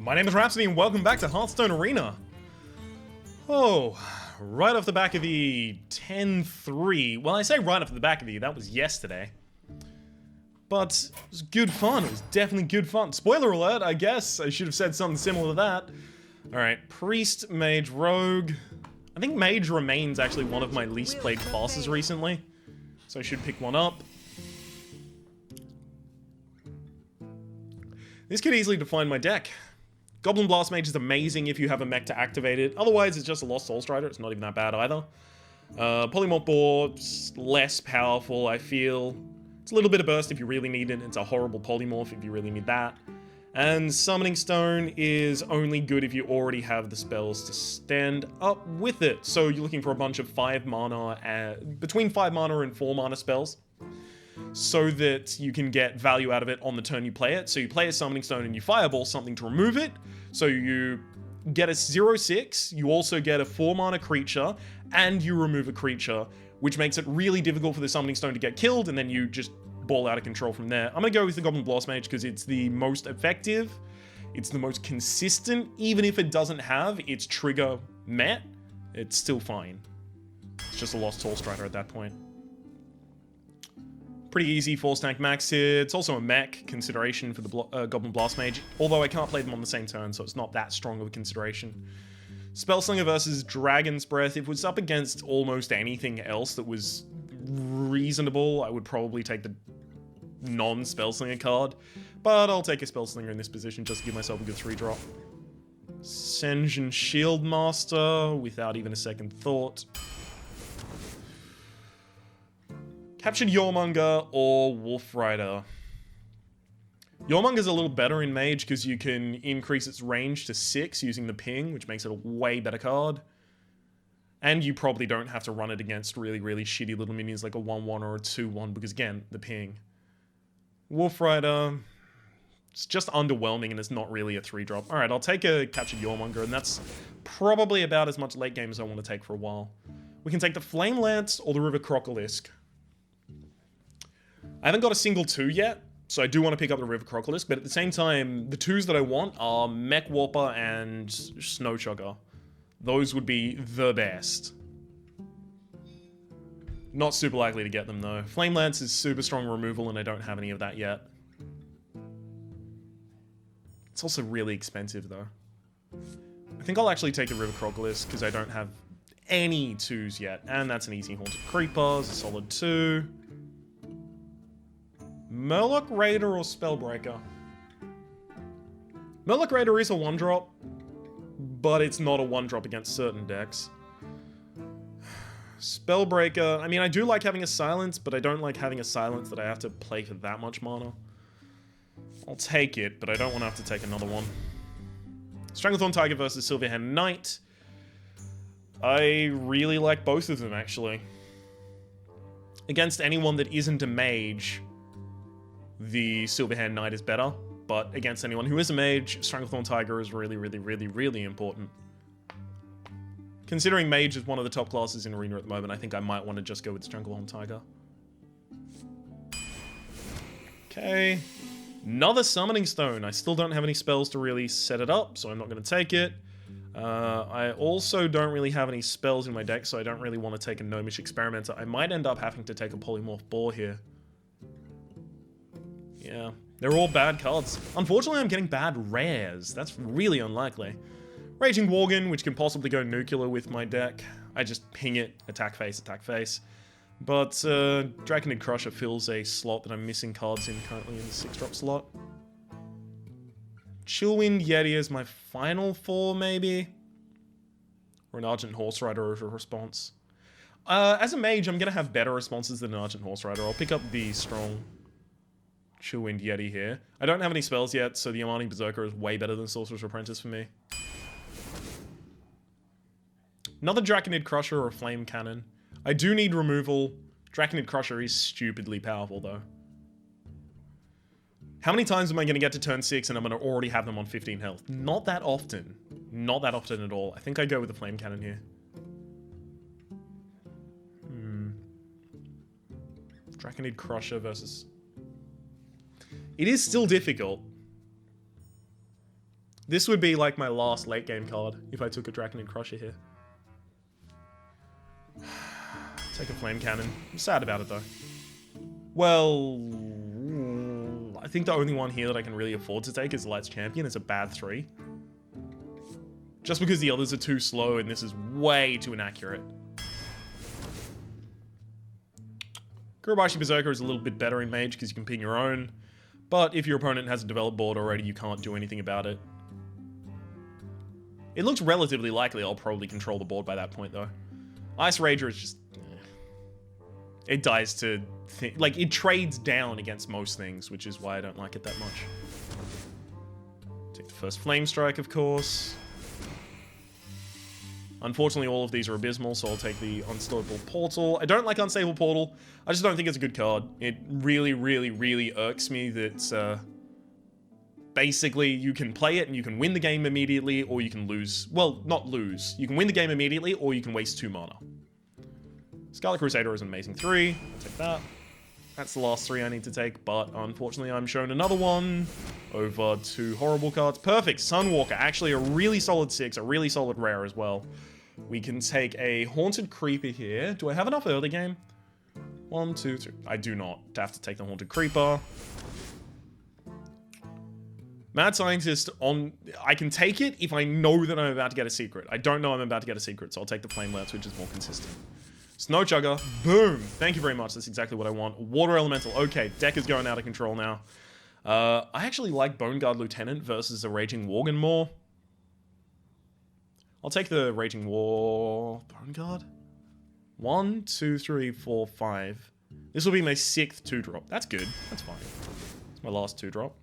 My name is Rhapsody and welcome back to Hearthstone Arena. Oh, right off the back of the 10-3. Well, I say right off the back of that was yesterday. But it was good fun. It was definitely good fun. Spoiler alert, I guess. I should have said something similar to that. Alright, Priest, Mage, Rogue. I think Mage remains actually one of my least played classes recently. So I should pick one up. This could easily define my deck. Goblin Blast Mage is amazing if you have a mech to activate it. Otherwise, it's just a Lost Soul Strider. It's not even that bad either. Polymorph Board's less powerful, I feel. It's a little bit of burst if you really need it. It's a horrible polymorph if you really need that. And Summoning Stone is only good if you already have the spells to stand up with it. So you're looking for a bunch of 5 mana, between 5 mana and 4 mana spells, so that you can get value out of it on the turn you play it. So you play a Summoning Stone and you fireball something to remove it. So you get a 0/6, you also get a 4 mana creature, and you remove a creature, which makes it really difficult for the Summoning Stone to get killed, and then you just ball out of control from there. I'm gonna go with the Goblin Blast Mage because it's the most effective, it's the most consistent. Even if it doesn't have its trigger met, it's still fine. It's just a Lost Soul Strider at that point. Pretty easy 4-stack max here. It's also a mech consideration for the Goblin Blast Mage, although I can't play them on the same turn, so it's not that strong of a consideration. Spellslinger versus Dragon's Breath. If it was up against almost anything else that was reasonable, I would probably take the non-Spellslinger card, but I'll take a Spellslinger in this position just to give myself a good 3-drop. Sen'jin Shieldmaster without even a second thought. Captured Yawmonger or Wolf Rider. Yawmonger's a little better in Mage because you can increase its range to 6 using the ping, which makes it a way better card. And you probably don't have to run it against really, really shitty little minions like a 1/1 or a 2/1 because, again, the ping. Wolf Rider, it's just underwhelming and it's not really a 3-drop. Alright, I'll take a Captured Yawmonger, and that's probably about as much late game as I want to take for a while. We can take the Flame Lance or the River Crocolisk. I haven't got a single 2 yet, so I do want to pick up the River Crocolisk, but at the same time, the 2s that I want are Mech Warper and Snow Chugger. Those would be the best. Not super likely to get them though. Flame Lance is super strong removal and I don't have any of that yet. It's also really expensive though. I think I'll actually take the River Crocolisk because I don't have any 2s yet, and that's an easy Haunted Creeper, it's a solid 2. Murloc Raider or Spellbreaker? Murloc Raider is a 1-drop, but it's not a 1-drop against certain decks. Spellbreaker, I mean, I do like having a silence, but I don't like having a silence that I have to play for that much mana. I'll take it, but I don't want to have to take another one. Stranglethorn Tiger versus Silverhand Knight. I really like both of them, actually. Against anyone that isn't a mage, the Silverhand Knight is better, but against anyone who is a mage, Stranglethorn Tiger is really, really, really, really important. Considering Mage is one of the top classes in Arena at the moment, I think I might want to just go with Stranglethorn Tiger. Okay. Another Summoning Stone. I still don't have any spells to really set it up, so I'm not going to take it. I also don't really have any spells in my deck, so I don't really want to take a Gnomish Experimenter. I might end up having to take a Polymorph Boar here. Yeah, they're all bad cards. Unfortunately, I'm getting bad rares. That's really unlikely. Raging Worgen, which can possibly go nuclear with my deck. I just ping it, attack face, attack face. But Draconid Crusher fills a slot that I'm missing cards in currently in the 6-drop slot. Chillwind Yeti is my final 4, maybe? Or an Argent Horse Rider as a response. As a mage, I'm going to have better responses than an Argent Horse Rider. I'll pick up the strong Chillwind Yeti here. I don't have any spells yet, so the Amani Berserker is way better than Sorcerer's Apprentice for me. Another Draconid Crusher or a Flame Cannon. I do need removal. Draconid Crusher is stupidly powerful though. How many times am I going to get to turn 6 and I'm going to already have them on 15 health? Not that often. Not that often at all. I think I go with the Flame Cannon here. Draconid Crusher versus... It is still difficult. This would be like my last late game card if I took a Draconid Crusher here. Take a Flame Cannon. I'm sad about it though. Well, I think the only one here that I can really afford to take is Light's Champion. It's a bad 3. Just because the others are too slow and this is way too inaccurate. Kurobashi Berserker is a little bit better in Mage because you can ping your own. But if your opponent has a developed board already, you can't do anything about it. It looks relatively likely I'll probably control the board by that point though. Ice Rager is just... It dies to... Like, it trades down against most things, which is why I don't like it that much. Take the first Flame Strike, of course. Unfortunately, all of these are abysmal, so I'll take the Unstable Portal. I don't like Unstable Portal. I just don't think it's a good card. It really, really, really irks me that... basically, you can play it and you can win the game immediately, or you can lose... Well, not lose. You can win the game immediately, or you can waste 2 mana. Scarlet Crusader is an amazing 3. I'll take that. That's the last 3 I need to take, but unfortunately I'm shown another one. Over 2 horrible cards. Perfect. Sunwalker. Actually a really solid 6. A really solid rare as well. We can take a Haunted Creeper here. Do I have enough early game? 1, 2, 3. I do not. Have to take the Haunted Creeper. Mad Scientist on... I can take it if I know that I'm about to get a secret. I don't know I'm about to get a secret, so I'll take the Flame Lance, which is more consistent. Snow Chugger. Boom. Thank you very much. That's exactly what I want. Water Elemental. Okay, deck is going out of control now. I actually like Bone Guard Lieutenant versus a Raging Worgen more. I'll take the Raging War... Bone Guard? 1, 2, 3, 4, 5. This will be my 6th 2-drop. That's good. That's fine. It's my last 2-drop.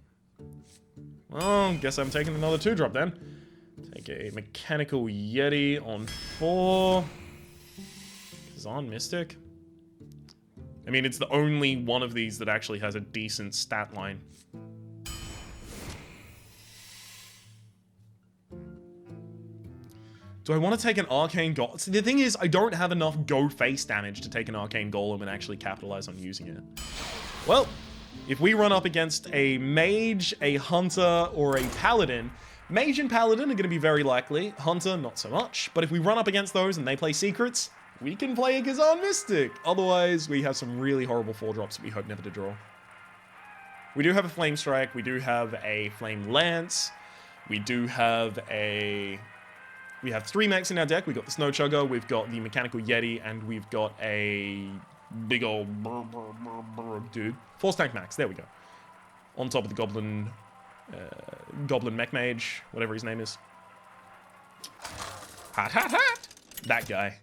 Well, guess I'm taking another 2-drop then. Take a Mechanical Yeti on 4. Kazan Mystic. I mean, it's the only one of these that actually has a decent stat line. Do I want to take an Arcane Golem? See, the thing is, I don't have enough go face damage to take an Arcane Golem and actually capitalize on using it. Well, if we run up against a Mage, a Hunter, or a Paladin, Mage and Paladin are going to be very likely. Hunter, not so much. But if we run up against those and they play Secrets, we can play a Kazan Mystic. Otherwise, we have some really horrible 4-drops that we hope never to draw. We do have a Flame Strike. We do have a Flame Lance. We do have a... We have 3 mechs in our deck. We've got the Snow Chugger, we've got the Mechanical Yeti, and we've got a big old dude. Force Tank Max, there we go. On top of the Goblin Mech Mage, whatever his name is. Hot, hot, hot! That guy.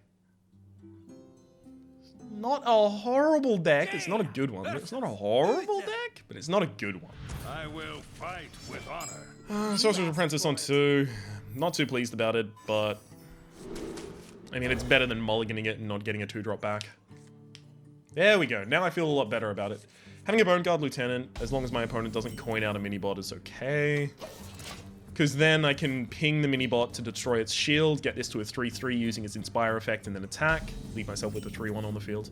Not a horrible deck. It's not a good one. It's not a horrible deck, but it's not a good one. I will fight with honor. Sorcerer's Apprentice on 2. Not too pleased about it, but... I mean, it's better than mulliganing it and not getting a 2-drop back. There we go. Now I feel a lot better about it. Having a Bone Guard Lieutenant, as long as my opponent doesn't coin out a mini-bot, is okay. Because then I can ping the mini-bot to destroy its shield, get this to a 3-3 using its Inspire effect, and then attack. Leave myself with a 3-1 on the field.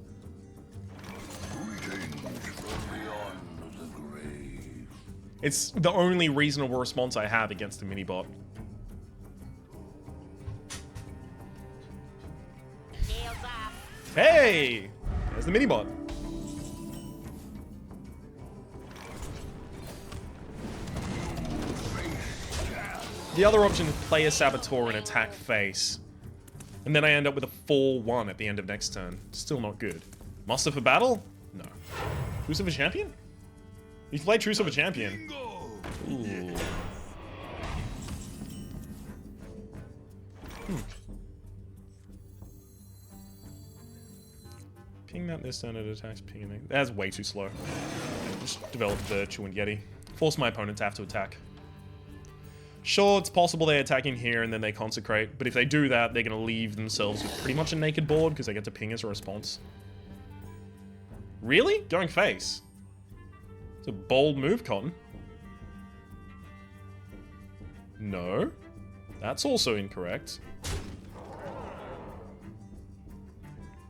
It's the only reasonable response I have against the mini-bot. Hey! There's the mini-bot. The other option is play a Saboteur and attack face. And then I end up with a 4-1 at the end of next turn. Still not good. Muster for battle? No. Truce of a Champion? You can play Truce of a Champion. Ooh. Ping that this turn, it attacks pinging it. That's way too slow. Just develop the Chew and Yeti. Force my opponent to have to attack. Sure, it's possible they attack in here and then they consecrate, but if they do that, they're going to leave themselves with pretty much a naked board because they get to ping as a response. Really? Going face? It's a bold move, Cotton. No. That's also incorrect.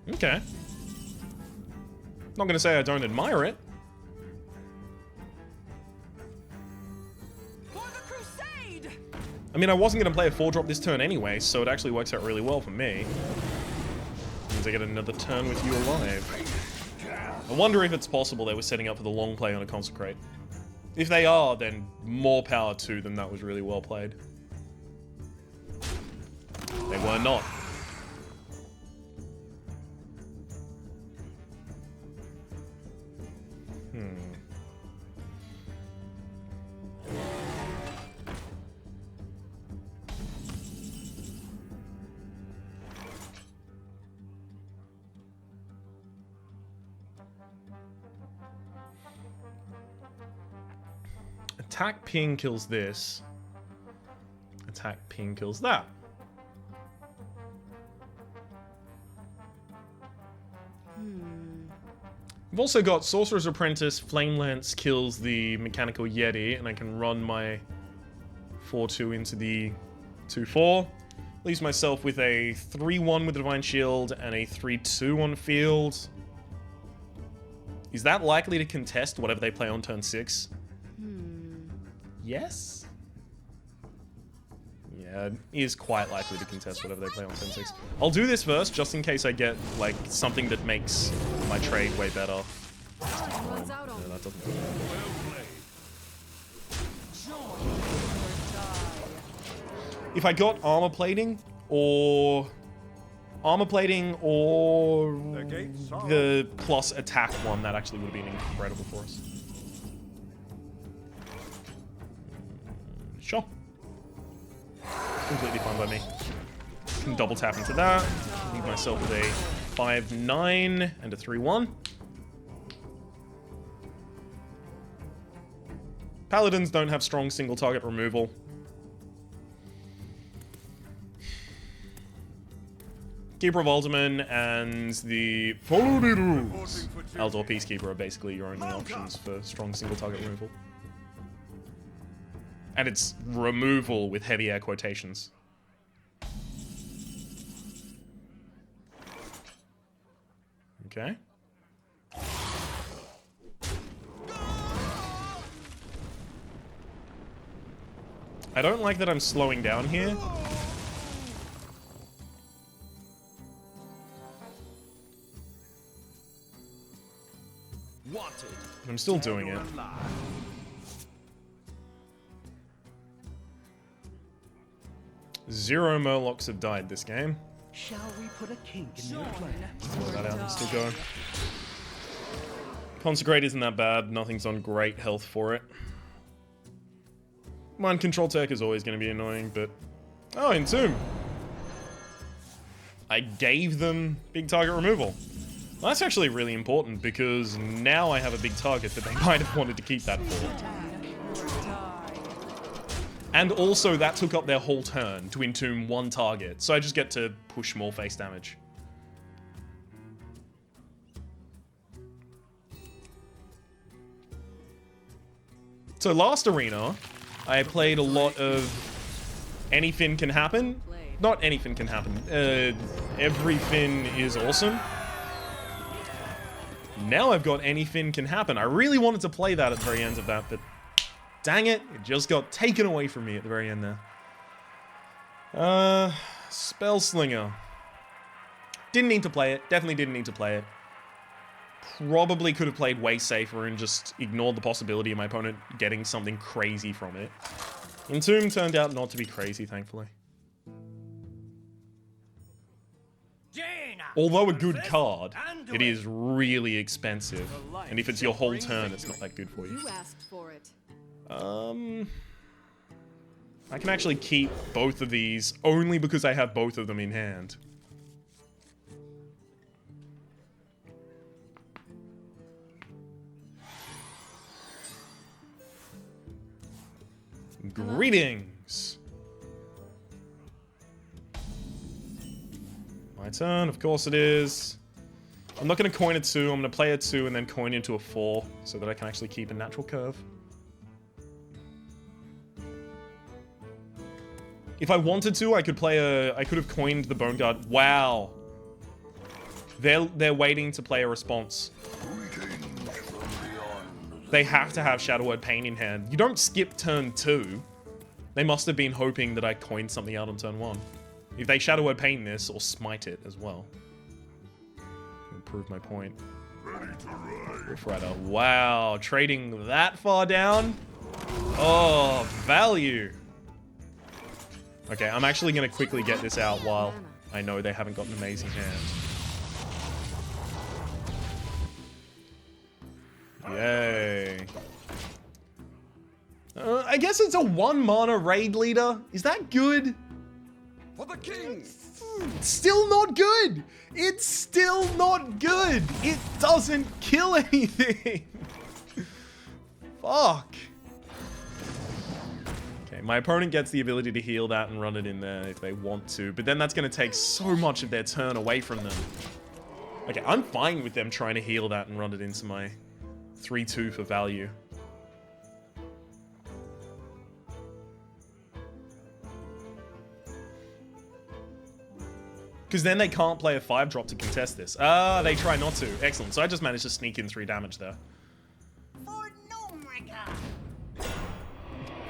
Okay. Not going to say I don't admire it. I mean, I wasn't going to play a 4-drop this turn anyway, so it actually works out really well for me. Means I get another turn with you alive. I wonder if it's possible they were setting up for the long play on a Consecrate. If they are, then more power to them. That was really well played. They were not. Attack ping kills this. Attack ping kills that. I've also got Sorcerer's Apprentice, Flame Lance kills the Mechanical Yeti, and I can run my 4-2 into the 2-4. Leaves myself with a 3-1 with the Divine Shield and a 3-2 on field. Is that likely to contest whatever they play on turn 6? Yes? Yeah, it is quite likely to contest whatever they play on turn 6. I'll do this first, just in case I get, like, something that makes my trade way better. No, that doesn't work. If I got armor plating, or the plus attack one, that actually would have been incredible for us. Sure. Completely fine by me. Can double tap into that. Leave myself with a 5-9 and a 3-1. Paladins don't have strong single target removal. Keeper of Ultiman and the Follow the Rules Eldor Peacekeeper are basically your only options for strong single target removal. And it's removal with heavy air quotations. Okay. I don't like that I'm slowing down here. I'm still doing it. Zero Murlocs have died this game. Shall we put a kink in your plan? Throw that out and still go. Consecrate isn't that bad. Nothing's on great health for it. Mind Control Tech is always going to be annoying, but... Oh, Entomb! I gave them big target removal. Well, that's actually really important, because now I have a big target that they might have wanted to keep that for. And also, that took up their whole turn to entomb one target, so I just get to push more face damage. So last arena, I played a lot of anything can happen. Not anything can happen. Everything is awesome. Now I've got anything can happen. I really wanted to play that at the very end of that, but dang it, it just got taken away from me at the very end there. Spellslinger. Didn't need to play it. Definitely didn't need to play it. Probably could have played way safer and just ignored the possibility of my opponent getting something crazy from it. Entomb turned out not to be crazy, thankfully. Although a good card, it is really expensive. And if it's your whole turn, it's not that good for you. You asked for it. I can actually keep both of these only because I have both of them in hand. Greetings! My turn, of course it is. I'm not going to coin a 2, I'm going to play a 2 and then coin into a 4 so that I can actually keep a natural curve. If I wanted to, I could play I could have coined the Bone Guard. Wow. They're waiting to play a response. They have to have Shadow Word Pain in hand. You don't skip turn 2. They must have been hoping that I coined something out on turn 1. If they Shadow Word Pain this, or Smite it as well. It'll prove my point. Wolf Rider. Wow, trading that far down? Oh, value. Okay, I'm actually going to quickly get this out while I know they haven't got an amazing hand. Yay. I guess it's a 1 mana raid leader. Is that good? For the king! It's still not good. It's still not good. It doesn't kill anything. Fuck. Okay, my opponent gets the ability to heal that and run it in there if they want to, but then that's going to take so much of their turn away from them. Okay, I'm fine with them trying to heal that and run it into my 3/2 for value. Because then they can't play a 5-drop to contest this. Ah, they try not to. Excellent. So I just managed to sneak in 3 damage there. For no mega.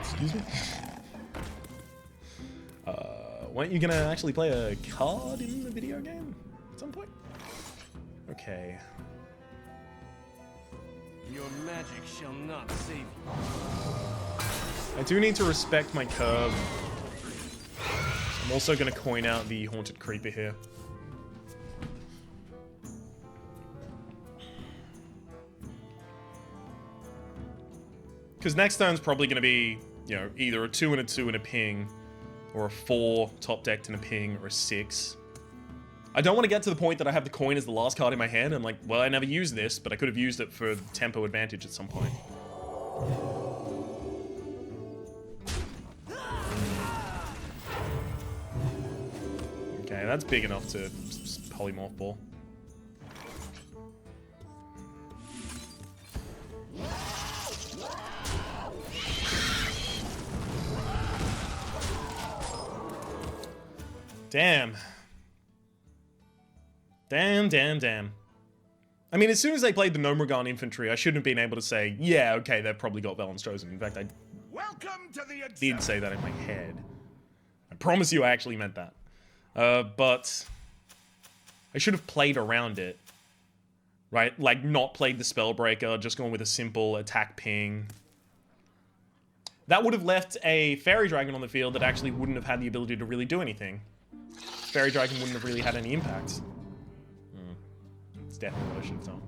Excuse me? Weren't you gonna actually play a card in the video game at some point? Okay. Your magic shall not save you. I do need to respect my curve. I'm also going to coin out the Haunted Creeper here. Because next turn's probably going to be, you know, either a 2 and a 2 and a ping, or a 4 top decked and a ping, or a 6. I don't want to get to the point that I have the coin as the last card in my hand and like, well, I never used this, but I could have used it for tempo advantage at some point. Okay, that's big enough to polymorph ball. Damn. Damn. I mean, as soon as they played the Nomogan infantry, I shouldn't have been able to say, yeah, okay, they've probably got Valen's Chosen. In fact, I Welcome to the did say that in my head. I promise you I actually meant that. But I should have played around it. Right? Like, not played the Spellbreaker, just gone with a simple attack ping. That would have left a Fairy Dragon on the field that actually wouldn't have had the ability to really do anything. Fairy Dragon wouldn't have really had any impact. It's definitely what I should have done.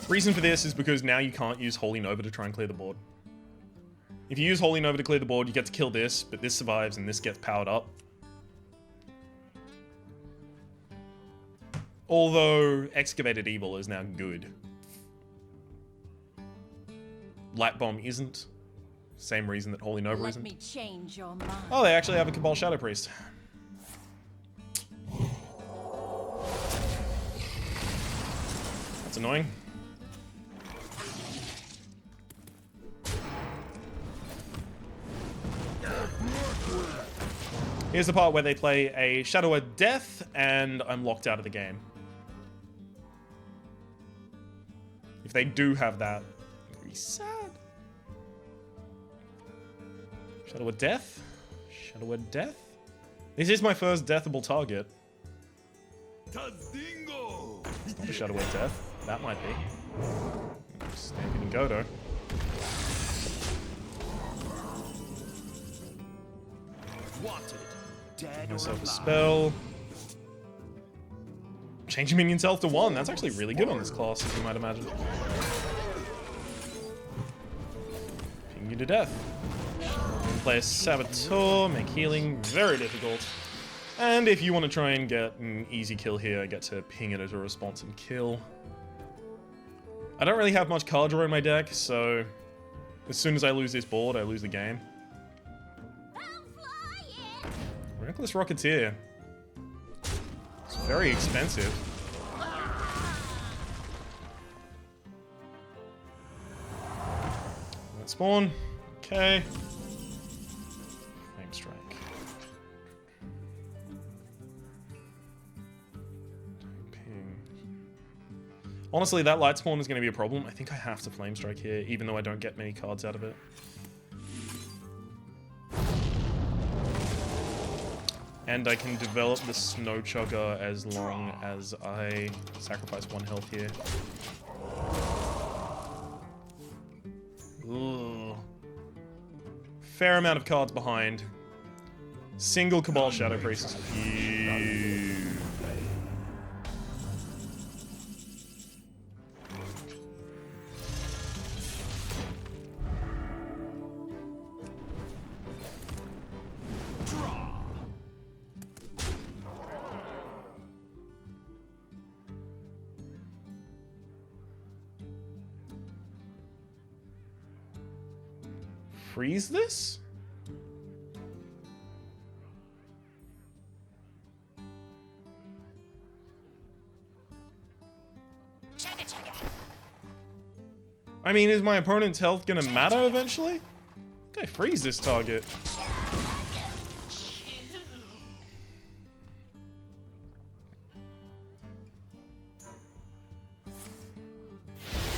Reason for this is because now you can't use Holy Nova to try and clear the board. If you use Holy Nova to clear the board, you get to kill this, but this survives and this gets powered up. Although Excavated Evil is now good. Light Bomb isn't. Same reason that Holy Nova isn't. Let me change your mind. Oh, they actually have a Cabal Shadow Priest. That's annoying. Here's the part where they play a Shadow of Death, and I'm locked out of the game. If they do have that, it's gonna be sad. Shadow of Death? Shadow of Death? This is my first deathable target. Tazingo! It's not a Shadow of Death. That might be. Stampede and Godo. Wanted. Dead or Myself a alive. spell. Changing minion's health to 1. That's actually really good on this class, as you might imagine. Ping you to death. Play a Saboteur, make healing very difficult. And if you want to try and get an easy kill here, I get to ping it as a response and kill. I don't really have much card draw in my deck, so as soon as I lose this board, I lose the game. Reckless Rocketeer. It's very expensive. Let's spawn. Okay. Flame Strike. Honestly, that light spawn is going to be a problem. I think I have to flame strike here, even though I don't get many cards out of it. And I can develop the Snow Chugger as long as I sacrifice 1 health here. Ugh. Fair amount of cards behind. Single Cabal Shadow Priest is huge. Freeze this? I mean, is my opponent's health gonna matter eventually? Okay, freeze this target.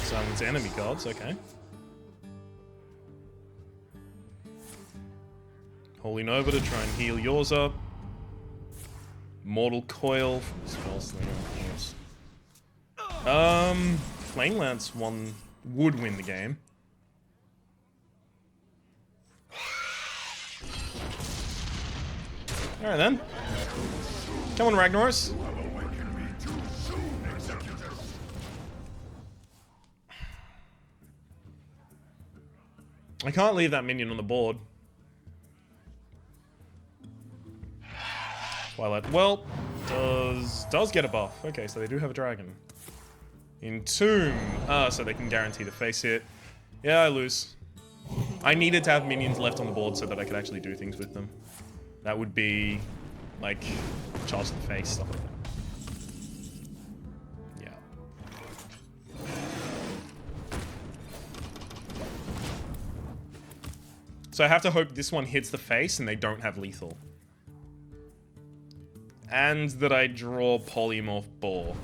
Silence enemy cards, okay. Holy Nova to try and heal yours up. Mortal Coil from Spell Slinger, of course. Flame Lance would win the game. Alright then. Come on, Ragnaros. I can't leave that minion on the board. Twilight, well, does get a buff. Okay, so they do have a dragon. Entomb. So they can guarantee the face hit. Yeah, I lose. I needed to have minions left on the board so that I could actually do things with them. That would be, like, charge the face, stuff like that. Yeah. So I have to hope this one hits the face and they don't have lethal. And that I draw Polymorph Boar.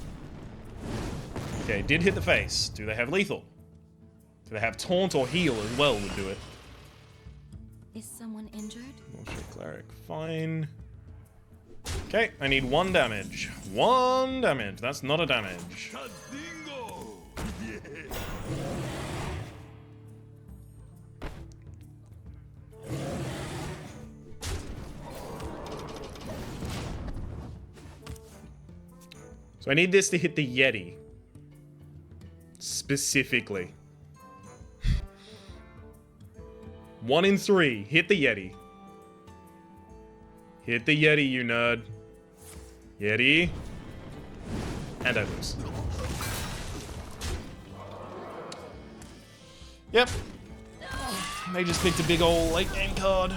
Okay, did hit the face. Do they have lethal? Do they have taunt or heal as well would do it? Is someone injured? Motion Cleric, fine. Okay, I need 1 damage. 1 damage, that's not a damage. So I need this to hit the Yeti. Specifically. 1 in 3. Hit the Yeti. Hit the Yeti, you nerd. Yeti. And I lose. Yep. They just picked a big ol' late game card.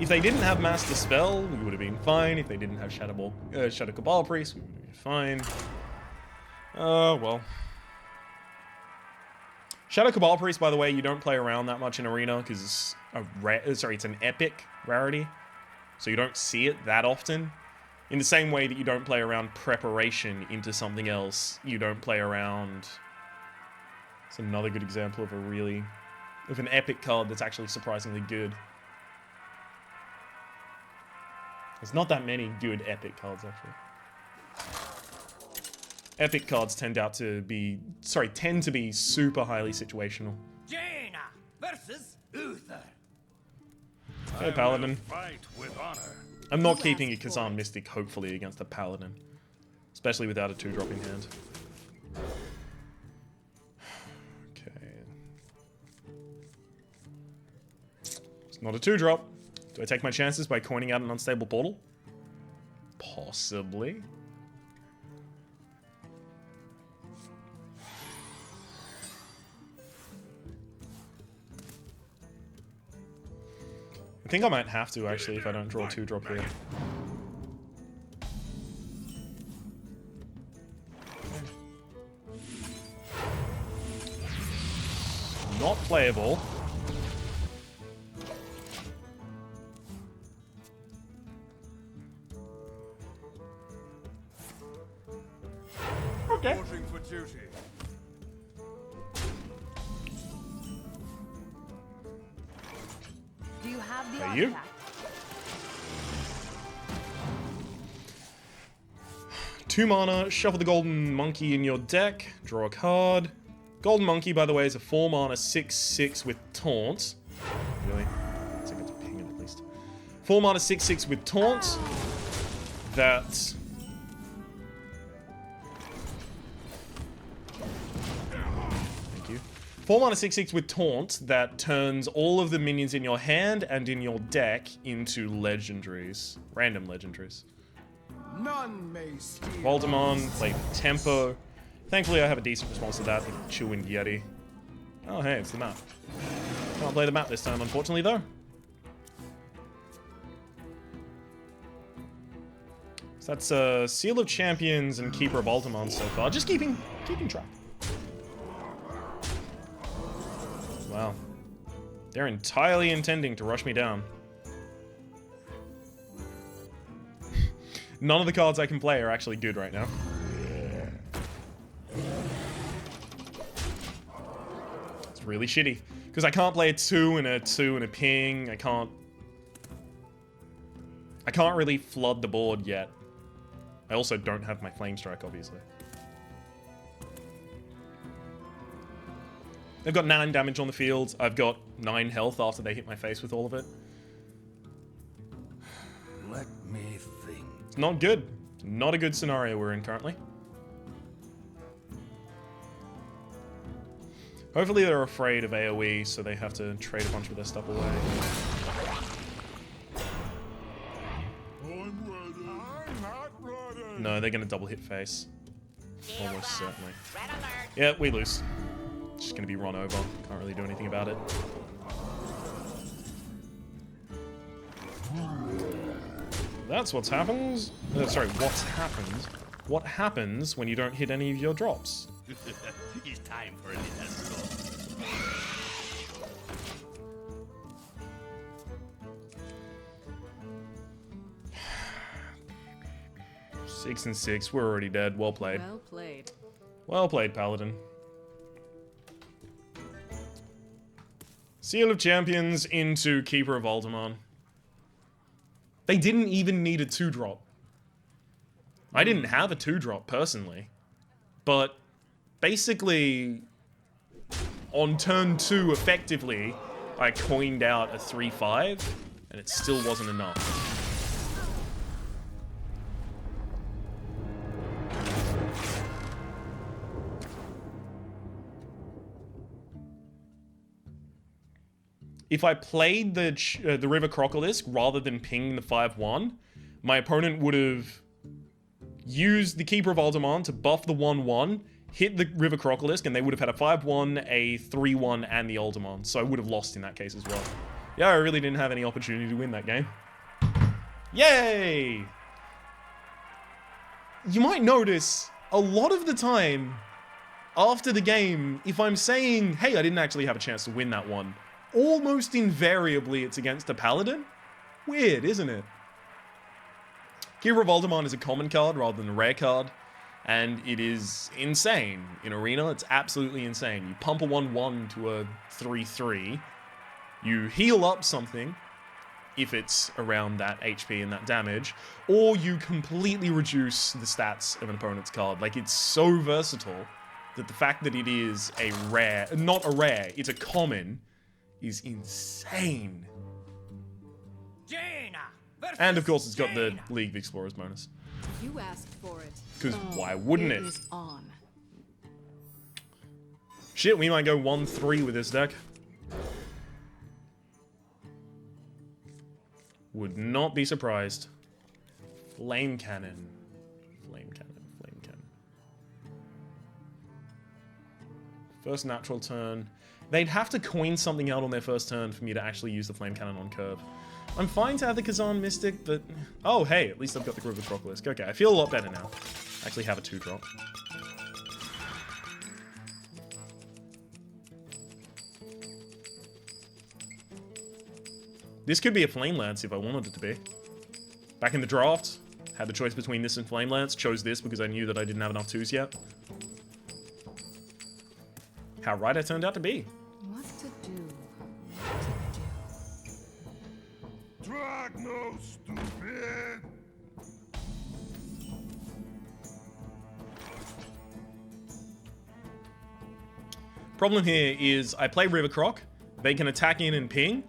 If they didn't have Master Spell, we would have been fine. If they didn't have Shadow Cabal Priest, we would have been fine. Well. Shadow Cabal Priest, by the way, you don't play around that much in Arena because it's it's an epic rarity. So you don't see it that often. In the same way that you don't play around Preparation into something else, you don't play around... It's another good example of an epic card that's actually surprisingly good. There's not that many good epic cards, actually. Epic cards tend to be super highly situational. Jaina versus Uther. Hey, Paladin. Fight with honor. I'm not keeping a Kazan Mystic, hopefully, against a Paladin. Especially without a 2-drop in hand. Okay. It's not a 2-drop. Do I take my chances by coining out an unstable portal? Possibly. I think I might have to, actually, if I don't draw a 2-drop here. Not playable. duty. Do you have the Are you? artifact? 2 mana, shuffle the Golden Monkey in your deck, draw a card. Golden Monkey, by the way, is a 4 mana 6/6 with Taunt. Really? Let's see if I can ping it at least. 4 mana 6/6 with Taunt. That. Thank you. 4 mana 6/6 with Taunt that turns all of the minions in your hand and in your deck into legendaries. Random legendaries. None may steal. Voldemon, played Tempo. Thankfully, I have a decent response to that with Chewin' Yeti. Oh, hey, it's the map. Can't play the map this time, unfortunately, though. So that's Seal of Champions and Keeper of Altamont so far. Just keeping track. Wow. They're entirely intending to rush me down. None of the cards I can play are actually good right now. It's really shitty. Because I can't play a 2 and a 2 and a ping. I can't really flood the board yet. I also don't have my Flame Strike, obviously. They've got 9 damage on the field. I've got 9 health after they hit my face with all of it. Let me think. It's not good. Not a good scenario we're in currently. Hopefully they're afraid of AoE, so they have to trade a bunch of their stuff away. I'm ready. I'm not ready. No, they're going to double hit face. Almost certainly. Yeah, we lose. Just going to be run over. Can't really do anything about it. That's what's happens. Sorry, what's happened? What happens when you don't hit any of your drops? It's time for a little stroll. 6 and 6. We're already dead. Well played. Well played. Well played, Paladin. Seal of Champions into Keeper of Altamont. They didn't even need a 2-drop. I didn't have a 2-drop, personally. But, basically, on turn 2, effectively, I coined out a 3/5, and it still wasn't enough. If I played the River Crocolisk rather than ping the 5/1, my opponent would have used the Keeper of Altamont to buff the 1/1, hit the River Crocolisk, and they would have had a 5/1, a 3/1, and the Altamont. So I would have lost in that case as well. Yeah, I really didn't have any opportunity to win that game. Yay! You might notice, a lot of the time, after the game, if I'm saying, hey, I didn't actually have a chance to win that one, almost invariably it's against a Paladin. Weird, isn't it? Keeper of Altamont is a common card rather than a rare card, and it is insane. In Arena, it's absolutely insane. You pump a 1/1 to a 3/3, you heal up something, if it's around that HP and that damage, or you completely reduce the stats of an opponent's card. Like, it's so versatile that the fact that it is a rare, not a rare, it's a common, is insane. Jaina versus And of course it's got the Jaina. League of Explorers bonus. You asked for it. Because why wouldn't It it? is on. Shit, we might go 1-3 with this deck. Would not be surprised. Flame Cannon. Flame Cannon, Flame Cannon. First natural turn. They'd have to coin something out on their first turn for me to actually use the Flame Cannon on curve. I'm fine to have the Kazan Mystic, but... Oh, hey, at least I've got the River Crocolisk. Okay, I feel a lot better now. I actually have a 2-drop. This could be a Flame Lance if I wanted it to be. Back in the draft, had the choice between this and Flame Lance. Chose this because I knew that I didn't have enough 2s yet. How right I turned out to be. What to do? Drag no stupid. Problem here is I play River Croc. They can attack in and ping.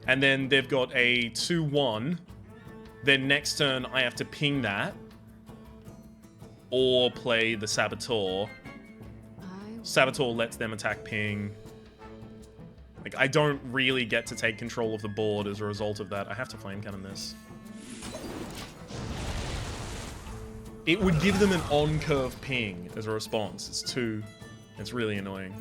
And then they've got a 2-1. Then next turn I have to ping that. Or play the Saboteur. Saboteur lets them attack ping. Like, I don't really get to take control of the board as a result of that. I have to Flame Cannon this. It would give them an on-curve ping as a response. It's 2. It's really annoying.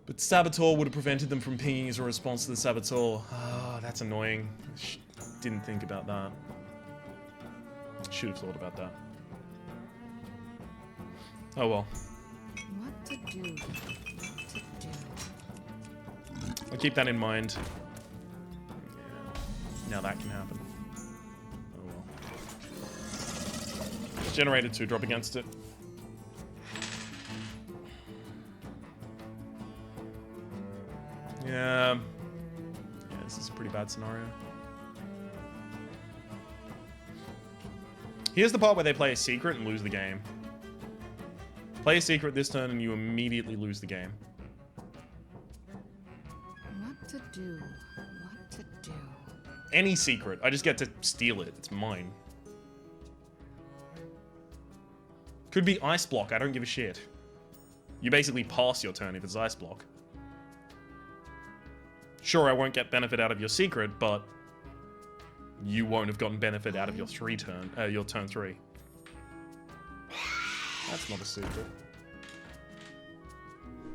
But Saboteur would have prevented them from pinging as a response to the Saboteur. Oh, that's annoying. Didn't think about that. Should have thought about that. Oh well. What to do? What to do? I'll keep that in mind. Yeah. Now that can happen. Oh well. Generated 2 drop against it. Yeah. Yeah, this is a pretty bad scenario. Here's the part where they play a secret and lose the game. Play a secret this turn and you immediately lose the game. What to do? What to do? Any secret. I just get to steal it. It's mine. Could be Ice Block. I don't give a shit. You basically pass your turn if it's Ice Block. Sure, I won't get benefit out of your secret, but you won't have gotten benefit out of your your turn 3. That's not a secret.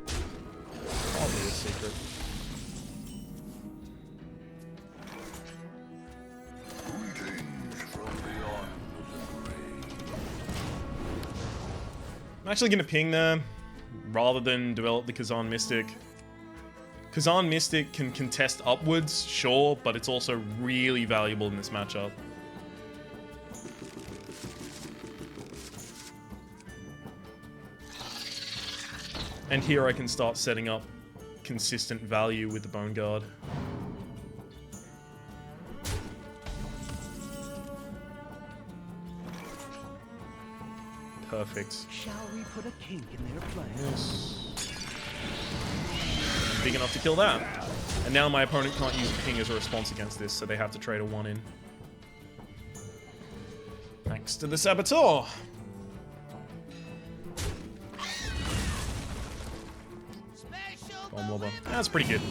Probably a secret. I'm actually going to ping there, rather than develop the Kazan Mystic. Kazan Mystic can contest upwards, sure, but it's also really valuable in this matchup. And here I can start setting up consistent value with the Bone Guard. Perfect. Shall we put a kink in their plans? Yes. Big enough to kill that. And now my opponent can't use ping as a response against this, so they have to trade a 1 in. Thanks to the Saboteur. Bomb Lobber. That's pretty good.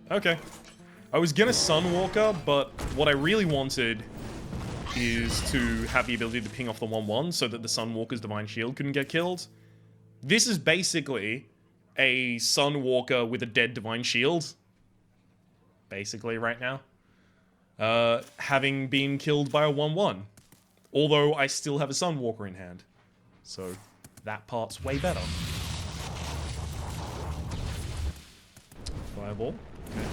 Okay. I was gonna Sunwalker, but what I really wanted is to have the ability to ping off the 1-1 so that the Sunwalker's Divine Shield couldn't get killed. This is basically a Sunwalker with a dead Divine Shield. Basically, right now. Having been killed by a 1-1. Although I still have a Sunwalker in hand. So, that part's way better. Fireball. Okay.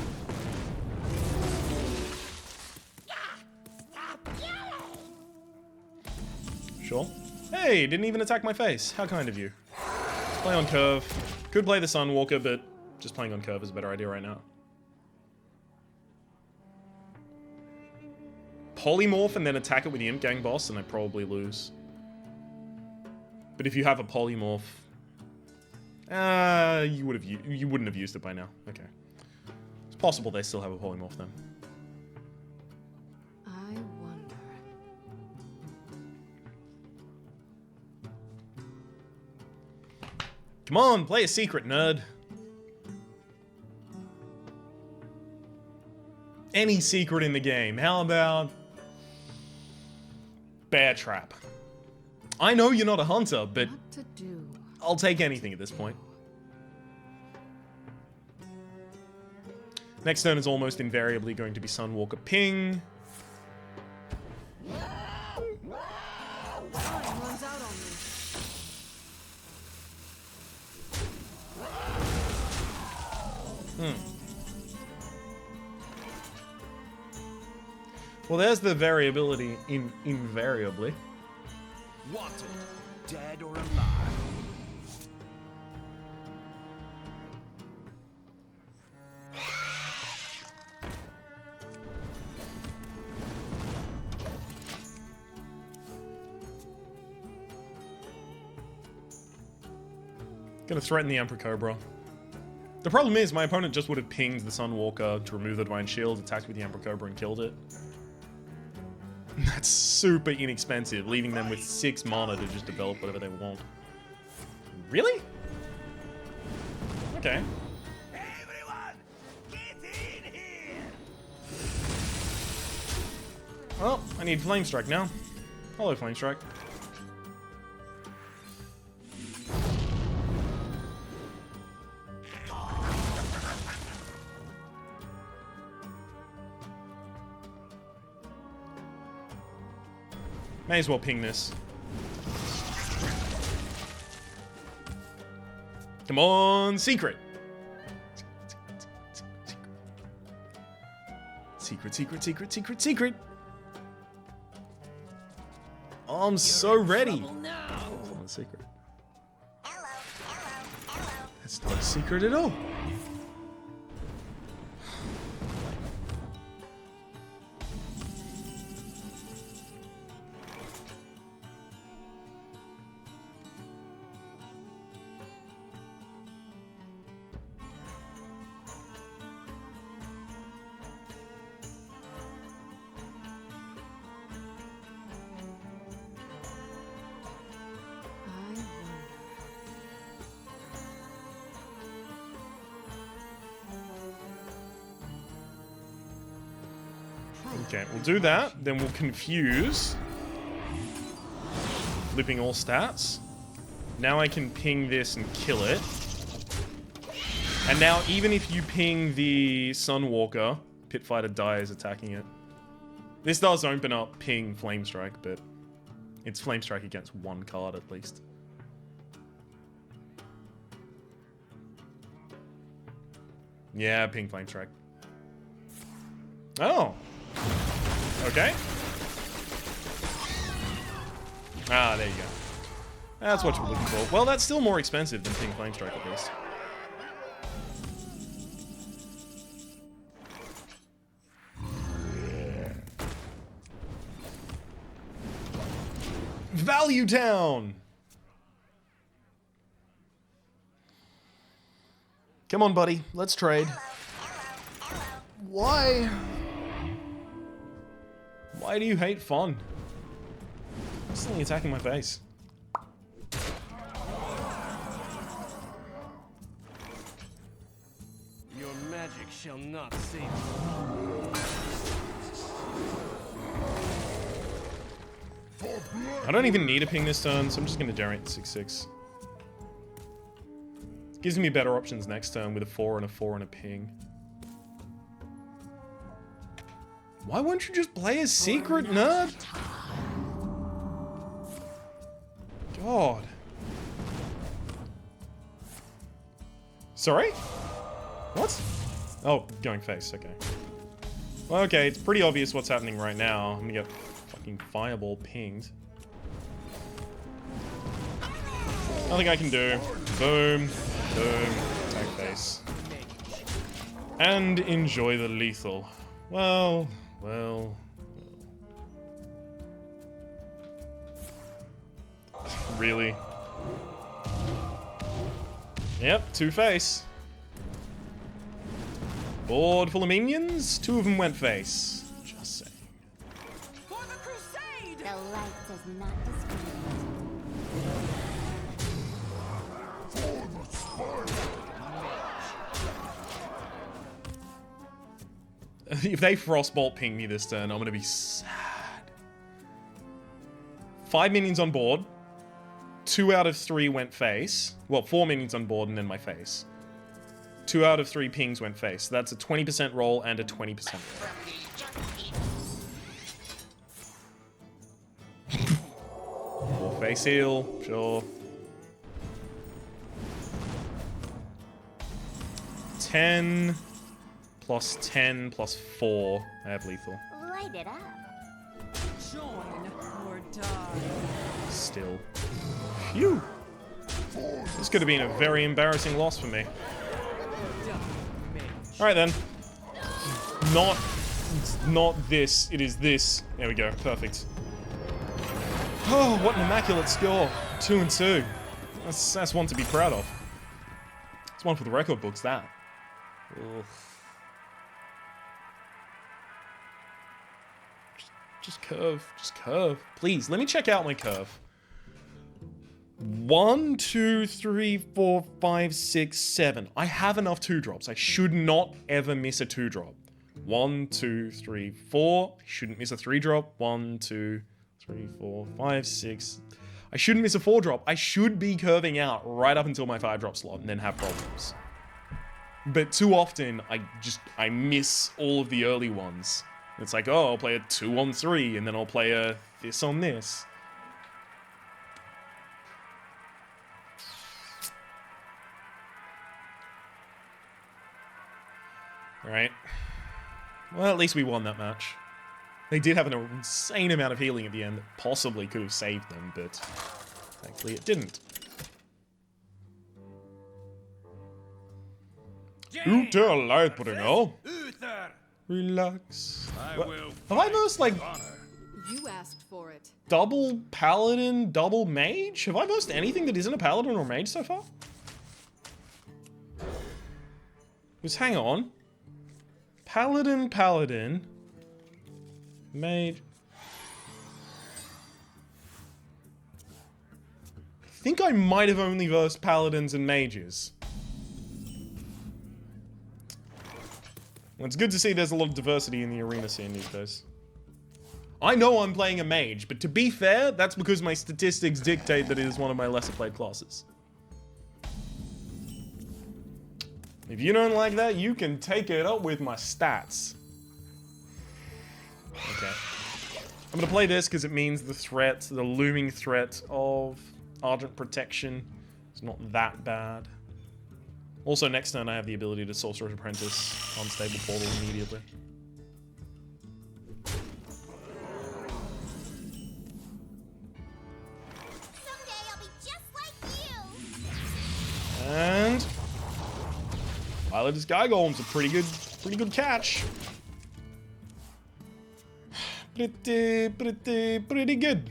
Sure. Hey, didn't even attack my face. How kind of you. Let's play on curve. Could play the Sunwalker, but just playing on curve is a better idea right now. Polymorph and then attack it with the Imp Gang boss, and I probably lose. But if you have a Polymorph, you wouldn't have used it by now. Okay. It's possible they still have a Polymorph then. I wonder. Come on, play a secret, nerd. Any secret in the game. How about Bear Trap? I know you're not a hunter, but What to do? I'll take anything at this point. Next turn is almost invariably going to be Sunwalker Ping. Time runs out on me. Well, there's the variability invariably. Wanted, dead or alive. Gonna threaten the Emperor Cobra. The problem is, my opponent just would have pinged the Sunwalker to remove the Divine Shield, attacked with the Emperor Cobra, and killed it. That's super inexpensive, leaving them with 6 mana to just develop whatever they want. Really? Okay. Everyone, get in here! Well, I need Flame Strike now. Hello, Flame Strike. May as well ping this. Come on, secret! Secret, secret, secret, secret, secret! Oh, I'm so ready! That's not a secret. That's not a secret at all. Okay, we'll do that, then we'll confuse. Flipping all stats. Now I can ping this and kill it. And now even if you ping the Sunwalker, Pitfighter dies attacking it. This does open up ping Flame Strike, but it's Flame Strike against 1 card at least. Yeah, ping Flame Strike. Oh. Okay. Ah, there you go. That's what you're looking for. Well, that's still more expensive than ping Flame Strike at least. Value Town! Come on, buddy. Let's trade. Why? Why do you hate fun? Constantly attacking my face. Your magic shall not save you. I don't even need a ping this turn, so I'm just going to generate the 6/6. Gives me better options next turn with a 4 and a 4 and a ping. Why won't you just play a secret, nerd? God. Sorry? What? Oh, going face, okay. Well, okay, it's pretty obvious what's happening right now. I'm gonna get fucking fireball pinged. Nothing I can do. Boom. Boom. Attack face. And enjoy the lethal. Well... Really? Yep, 2 face. Board full of minions, 2 of them went face. Just saying. For the crusade! The light does not discriminate. If they frostbolt ping me this turn, I'm gonna be sad. 5 minions on board. 2 out of 3 went face. Well, 4 minions on board and then my face. 2 out of 3 pings went face. That's a 20% roll and a 20% roll. 4 face heal, sure. 10 plus 10 plus 4. I have lethal. Light light it up. Join or die. Still. Phew. This could have been a very embarrassing loss for me. Alright then. Not this. It is this. There we go. Perfect. Oh, what an immaculate score. 2-2. That's one to be proud of. It's one for the record books, that. Ugh. Just curve. Just curve. Please, let me check out my curve. 1, 2, 3, 4, 5, 6, 7. I have enough 2-drops. I should not ever miss a 2-drop. 1, 2, 3, 4. Shouldn't miss a 3-drop. 1, 2, 3, 4, 5, 6. I shouldn't miss a 4-drop. I should be curving out right up until my 5-drop slot and then have problems. But too often, I miss all of the early ones. It's like, oh, I'll play a 2 on 3, and then I'll play a this on this. Alright. Well, at least we won that match. They did have an insane amount of healing at the end that possibly could have saved them, but thankfully it didn't. Uther Lightbringer. Uther! Relax. I What? will Have I versed, like, honor. You asked for it. double paladin, double mage? Have I versed anything that isn't a paladin or mage so far? Just hang on. Paladin, paladin. Mage. I think I might have only versed paladins and mages. Well, it's good to see there's a lot of diversity in the arena scene these days. I know I'm playing a mage, but to be fair, that's because my statistics dictate that it is one of my lesser played classes. If you don't like that, you can take it up with my stats. Okay. I'm gonna play this because it means the looming threat of Argent Protection is not that bad. Also, next turn I have the ability to Sorcerer's Apprentice Unstable Portal immediately. Someday I'll be just like you. And Pilot Sky Golem's a pretty good catch. Pretty good.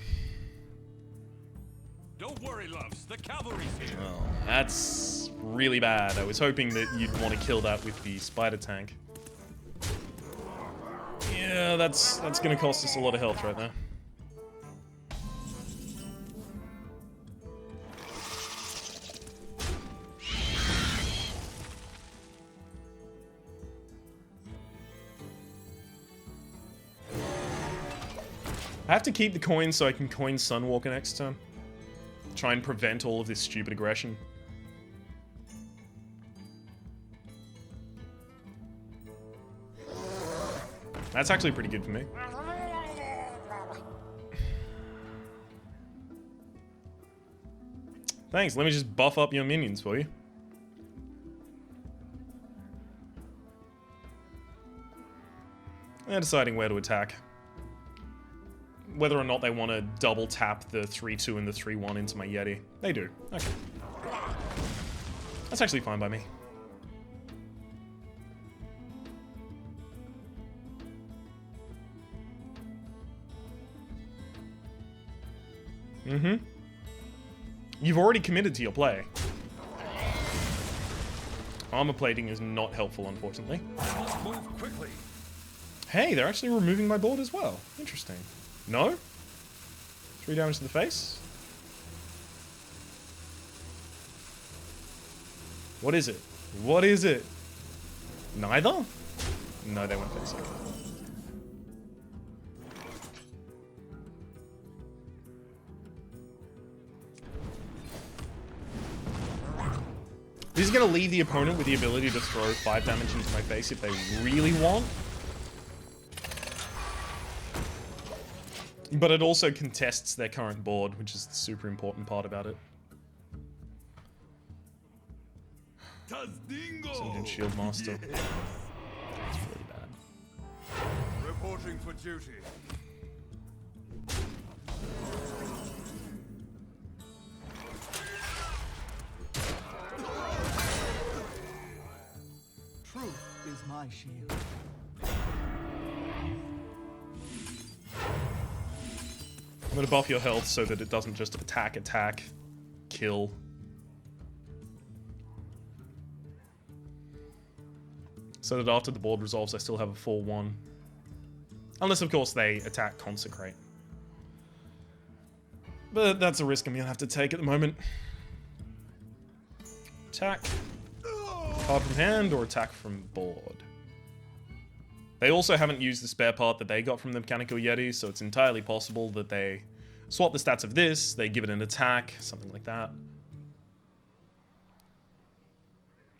Don't worry, loves. The cavalry's here. Oh, that's really bad. I was hoping that you'd want to kill that with the spider tank. Yeah, that's gonna cost us a lot of health right now. I have to keep the coins so I can coin Sunwalker next turn. Try and prevent all of this stupid aggression. That's actually pretty good for me. Thanks, let me just buff up your minions for you. They're deciding where to attack. Whether or not they want to double tap the 3-2 and the 3-1 into my Yeti. They do. Okay. That's actually fine by me. Mm-hmm. You've already committed to your play. Armor plating is not helpful, unfortunately. Move quickly. Hey, they're actually removing my board as well. Interesting. No? 3 damage to the face? What is it? What is it? Neither? No, they went face. Okay. This is going to leave the opponent with the ability to throw 5 damage into my face if they really want. But it also contests their current board, which is the super important part about it. Ascendant Shield Master. That's really bad. Reporting for duty. Truth is my shield. I'm gonna buff your health so that it doesn't just attack, kill. So that after the board resolves, I still have a 4-1. Unless, of course, they attack Consecrate. But that's a risk I'm gonna have to take at the moment. Attack. Card from hand or attack from board. They also haven't used the spare part that they got from the Mechanical Yeti, so it's entirely possible that they swap the stats of this, they give it an attack, something like that.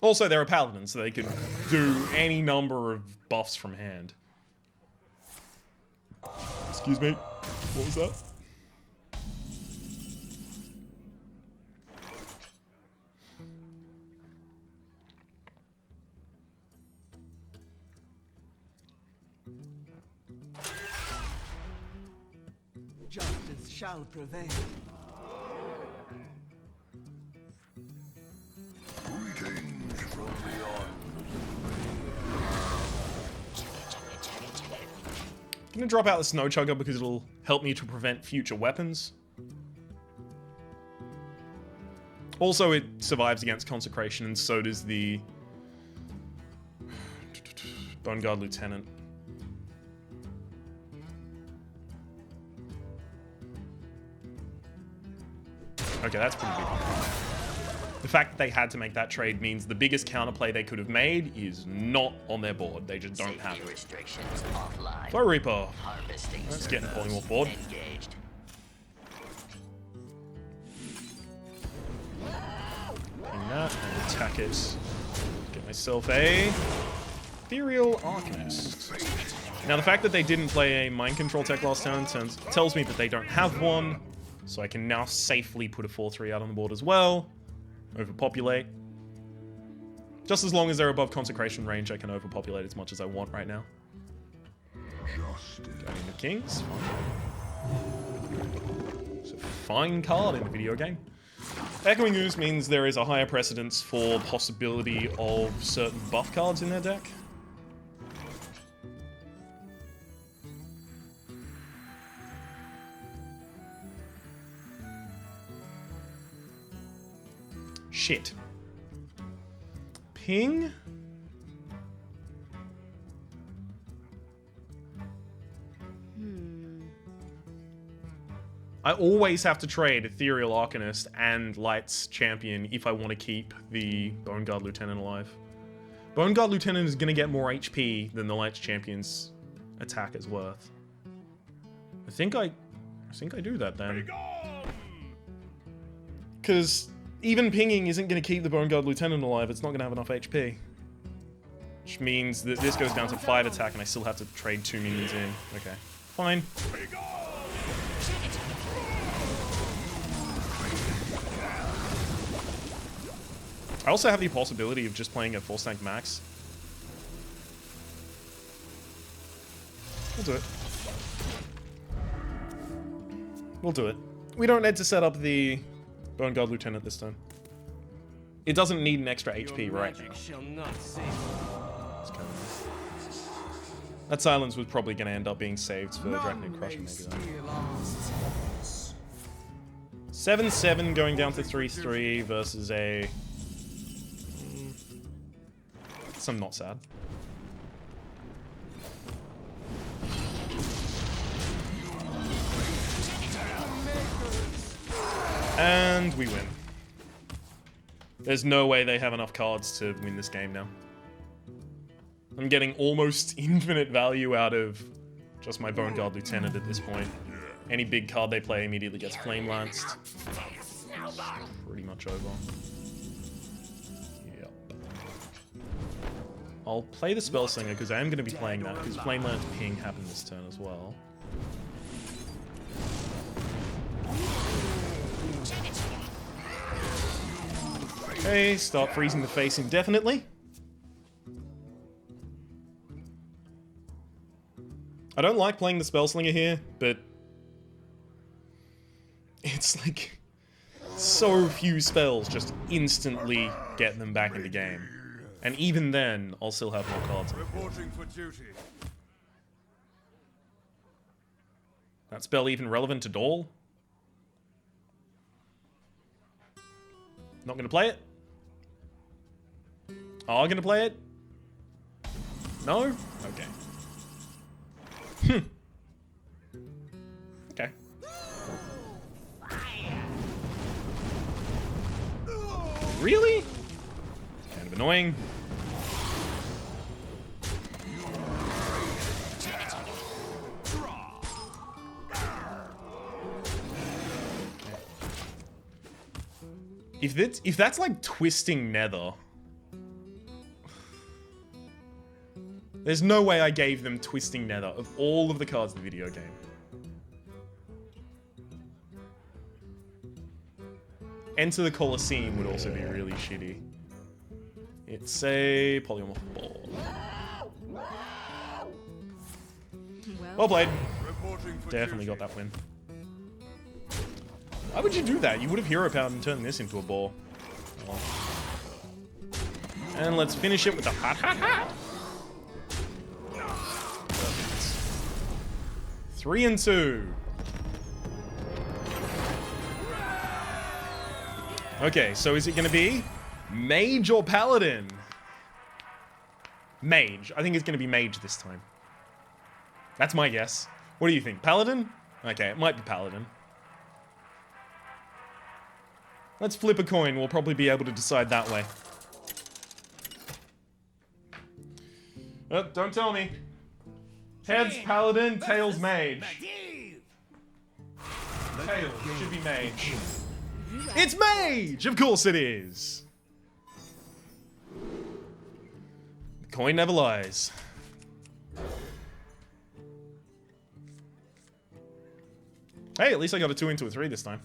Also, they're a paladin, so they can do any number of buffs from hand. Excuse me, what was that? Justice shall prevail. Greetings from beyond. I'm gonna drop out the Snow Chugger because it'll help me to prevent future weapons. Also, it survives against Consecration, and so does the Bone Guard Lieutenant. Okay, that's pretty big. The fact that they had to make that trade means the biggest counterplay they could have made is not on their board. They just don't have it. Restrictions offline. Flow Reaper. Harvesting Let's get servos Polymorph board. engaged. Ping that and attack it. Get myself a Ethereal Arcanist. Now, the fact that they didn't play a Mind Control tech last turn tells me that they don't have one, so I can now safely put a 4/3 out on the board as well. Overpopulate. Just as long as they're above Consecration range, I can overpopulate as much as I want right now. Going to Kings. It's a fine card in the video game. Echoing Ooze means there is a higher precedence for possibility of certain buff cards in their deck. Shit. Ping? I always have to trade Ethereal Arcanist and Light's Champion if I want to keep the Bone Guard Lieutenant alive. Bone Guard Lieutenant is going to get more HP than the Light's Champion's attack is worth. I think I do that then. Because even pinging isn't going to keep the Bone Guard Lieutenant alive. It's not going to have enough HP. Which means that this goes down to 5 attack and I still have to trade 2 minions in. Okay, fine. I also have the possibility of just playing a 4-stank max. We'll do it. We'll do it. We don't need to set up the Bone Guard Lieutenant this time. It doesn't need an extra HP right now. That silence was probably going to end up being saved for Draconic Crusher, maybe. 7-7 going down to 3-3 versus a... I'm not sad. And we win. There's no way they have enough cards to win this game now. I'm getting almost infinite value out of just my Bone Guard Lieutenant at this point. Any big card they play immediately gets Flame Lanced. Pretty much over. Yep. I'll play the Spellslinger because I am going to be playing that because Flame Lance Ping happened this turn as well. Okay, start freezing the face indefinitely. I don't like playing the Spellslinger here, but it's like so few spells just instantly get them back in the game. And even then, I'll still have more cards. Reporting for duty. That spell even relevant at all? Not gonna play it? Are gonna play it? No? Okay. Okay. Really? Kind of annoying. If that's like twisting Nether, there's no way I gave them twisting Nether of all of the cards in the video game. Enter the Colosseum would also be really shitty. It's a polymorph ball. Well played. Reporting for Definitely duty. got that win. Why would you do that? You would have hero powered and turned this into a ball. Oh. And let's finish it with the hot, hot, hot. 3 and 2. Okay, so is it going to be Mage or Paladin? Mage. I think it's going to be Mage this time. That's my guess. What do you think? Paladin? Okay, it might be Paladin. Let's flip a coin. We'll probably be able to decide that way. Oh, don't tell me. Heads, Paladin. Tails, Mage. Tails. Should be Mage. It's Mage! Of course it is. The coin never lies. Hey, at least I got a 2 into a 3 this time.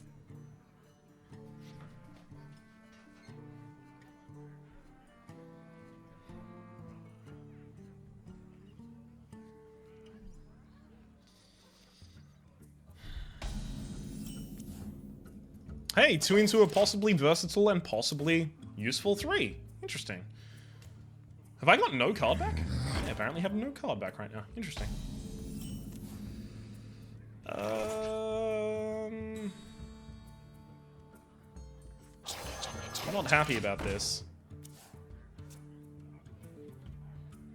Hey, 2 into a possibly versatile and possibly useful 3. Interesting. Have I got no card back? I apparently have no card back right now. Interesting. I'm not happy about this.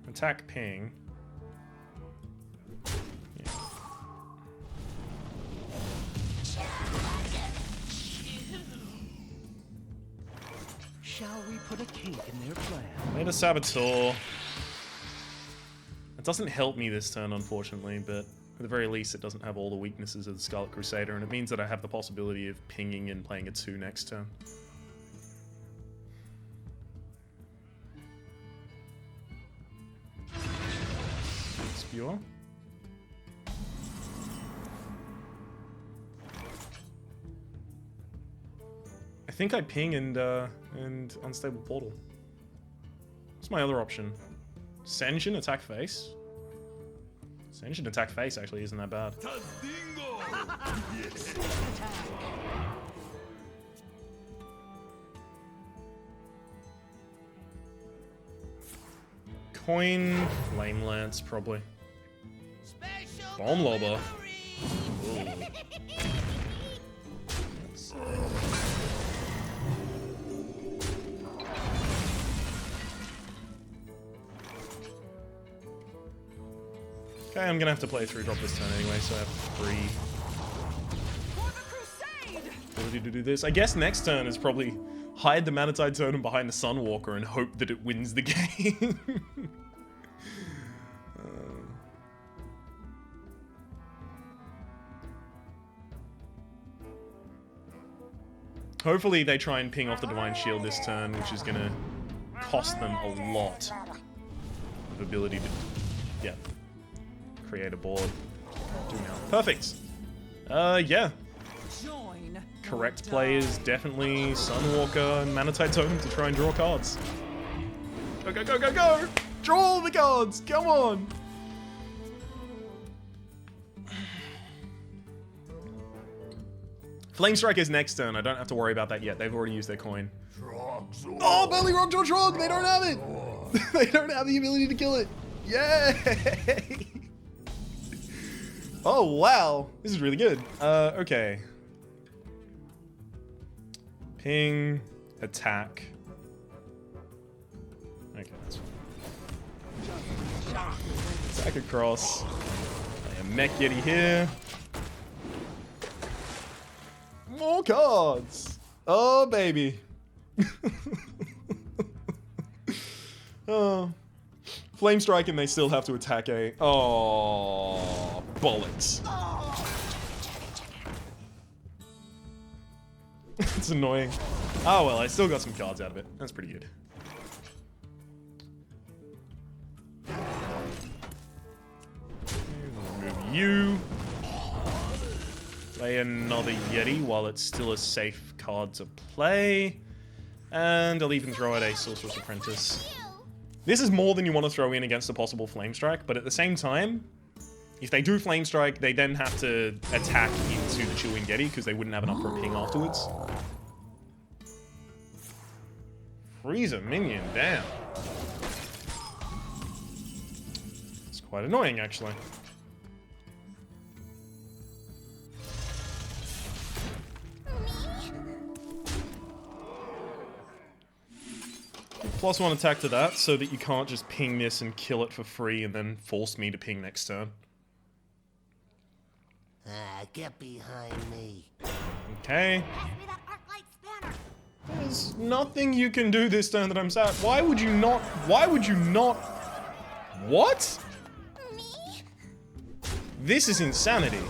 Attack ping. Yeah. Shall we put a kink in their plan? Made a Saboteur. It doesn't help me this turn, unfortunately, but at the very least it doesn't have all the weaknesses of the Scarlet Crusader, and it means that I have the possibility of pinging and playing a 2 next turn. Spewer. I think I ping and Unstable Portal. What's my other option? Senshin, attack face? Senshin, attack face actually isn't that bad. Coin, Flame Lance, probably. Bomb Lobber. Okay, I'm gonna have to play 3-drop this turn anyway, so I have free ability to do this. I guess next turn is probably hide the Manatide Totem behind the Sunwalker and hope that it wins the game. Hopefully they try and ping off the Divine Shield this turn, which is gonna cost them a lot of ability to, yeah, create a board. Do now. Perfect. Yeah. Correct play is definitely Sunwalker and Manatide Totem to try and draw cards. Go, go, go, go, go! Draw all the cards! Come on! Flame Strike is next turn. I don't have to worry about that yet. They've already used their coin. Oh, Belly Rock George Rock! They don't have it! They don't have the ability to kill it. Yay! Oh, wow. This is really good. Okay. Ping. Attack. Okay, that's fine. Attack across. Mageadin here. More cards. Oh, baby. Oh. Flame Strike and they still have to attack a... Oh, bollocks. It's annoying. Oh, well, I still got some cards out of it. That's pretty good. Remove you. Play another Yeti while it's still a safe card to play. And I'll even throw out a Sorcerer's Apprentice. This is more than you want to throw in against a possible Flame Strike, but at the same time, if they do Flame Strike, they then have to attack into the Chewing Yeti because they wouldn't have enough for a ping afterwards. Freeze a minion, damn. It's quite annoying, actually. +1 attack to that so that you can't just ping this and kill it for free and then force me to ping next turn. Get behind me. Okay. Pass me that Arclight spanner. There's nothing you can do this turn that I'm sad. Why would you not? Why would you not? What? Me? This is insanity.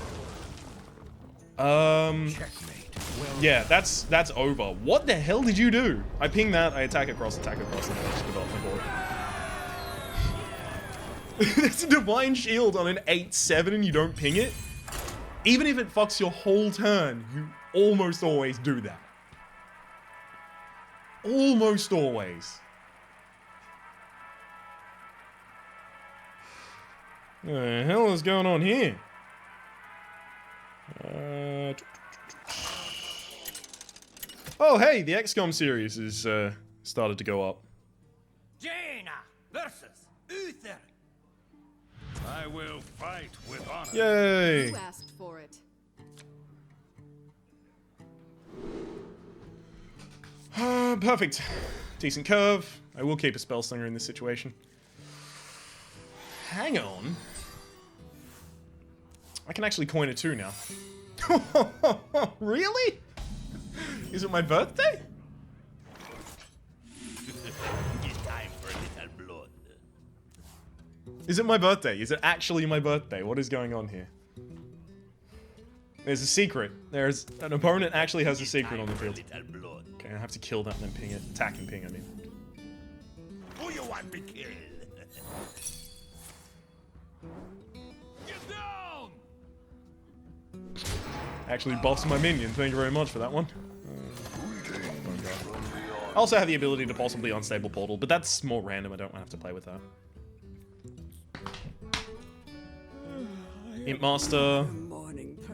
Yeah, that's over. What the hell did you do? I ping that, I attack across, and then I just give up my board. It's a Divine Shield on an 8/7 and you don't ping it? Even if it fucks your whole turn, you almost always do that. Almost always. What the hell is going on here? Oh, hey, the XCOM series is started to go up. Jaina versus Uther. I will fight with honor. Yay! You asked for it. Perfect. Decent curve. I will keep a spell slinger in this situation. Hang on. I can actually coin a 2 now. Really? Is it my birthday? It's time for a little blood. Is it my birthday? Is it actually my birthday? What is going on here? There's a secret. There's an opponent actually has a secret on the field. Little blood. Okay, I have to kill that and then ping it. Attack and ping, I mean. Who you want me kill? Get down! Actually bossed my minion. Thank you very much for that one. I also have the ability to possibly unstable portal, but that's more random. I don't have to play with that. Imp Master.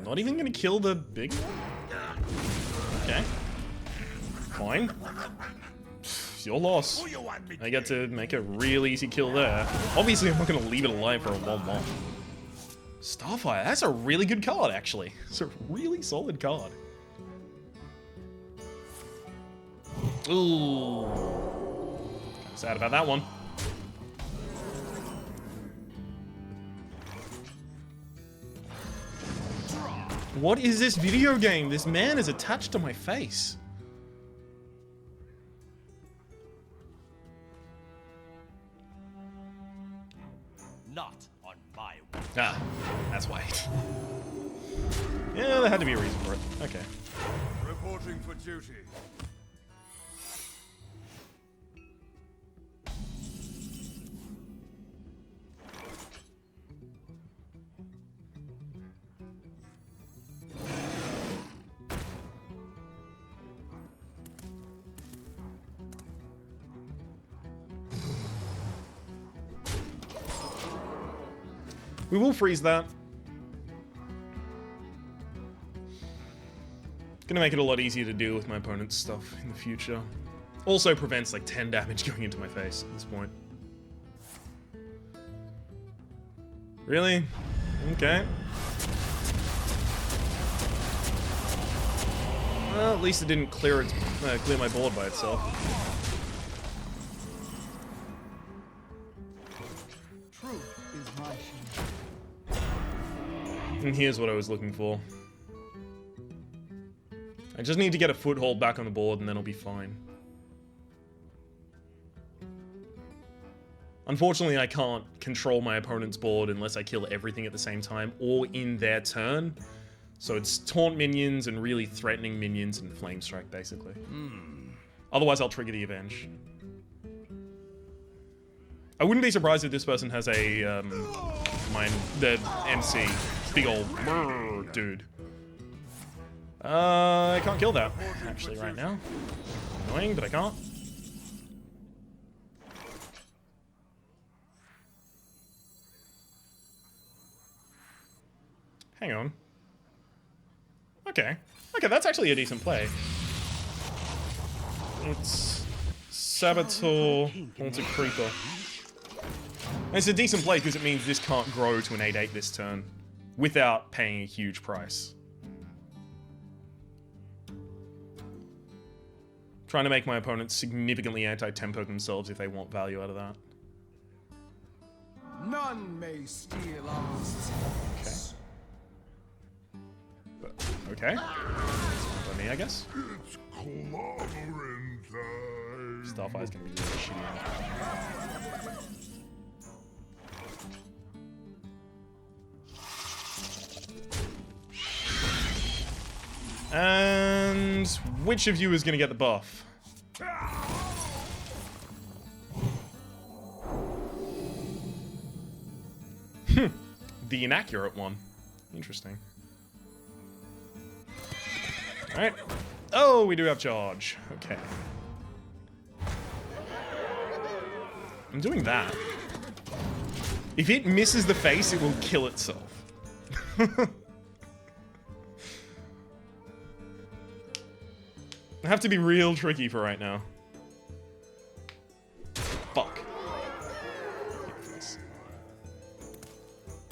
Not even gonna kill the big one? Okay. Fine. It's your loss. Who you want me I get to make a real easy kill there. Obviously, I'm not gonna leave it alive for a 1/1. Starfire, that's a really good card, actually. It's a really solid card. Ooh. Kinda sad about that one. What is this video game? This man is attached to my face. Not on my watch. Ah, that's why. Yeah, there had to be a reason for it. Okay. Reporting for duty. We will freeze that. gonna make it a lot easier to deal with my opponent's stuff in the future. Also prevents like 10 damage going into my face at this point. Really? Okay. Well, at least it didn't clear my board by itself. Truth is my shield. And here's what I was looking for. I just need to get a foothold back on the board and then I'll be fine. Unfortunately, I can't control my opponent's board unless I kill everything at the same time or in their turn. So it's taunt minions and really threatening minions and flame strike, basically. Otherwise, I'll trigger the Avenge. I wouldn't be surprised if this person has a, the MC. Big old dude. I can't kill that, actually, right now. Annoying, but I can't. Hang on. Okay. Okay, that's actually a decent play. It's Saboteur, Haunted Creeper. And it's a decent play because it means this can't grow to an 8/8 this turn without paying a huge price. Trying to make my opponents significantly anti-tempo themselves if they want value out of that. None may steal our secrets. Okay. By me, I guess. It's clobbering time. Starfire's gonna be really shitty. And which of you is gonna get the buff? The inaccurate one. Interesting. Alright. Oh, we do have charge. Okay. I'm doing that. If it misses the face, it will kill itself. I have to be real tricky for right now. Fuck.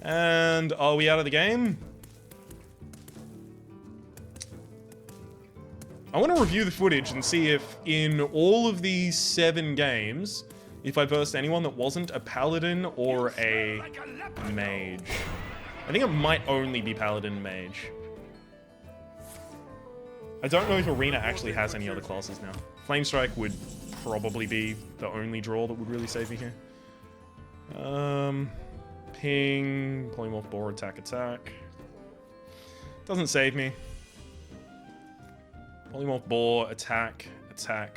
And are we out of the game? I want to review the footage and see if in all of these 7 games, if I versed anyone that wasn't a paladin or a mage. I think it might only be paladin and mage. I don't know if Arena actually has any other classes now. Flame Strike would probably be the only draw that would really save me here. Ping, Polymorph Boar, attack. Doesn't save me. Polymorph Boar, attack.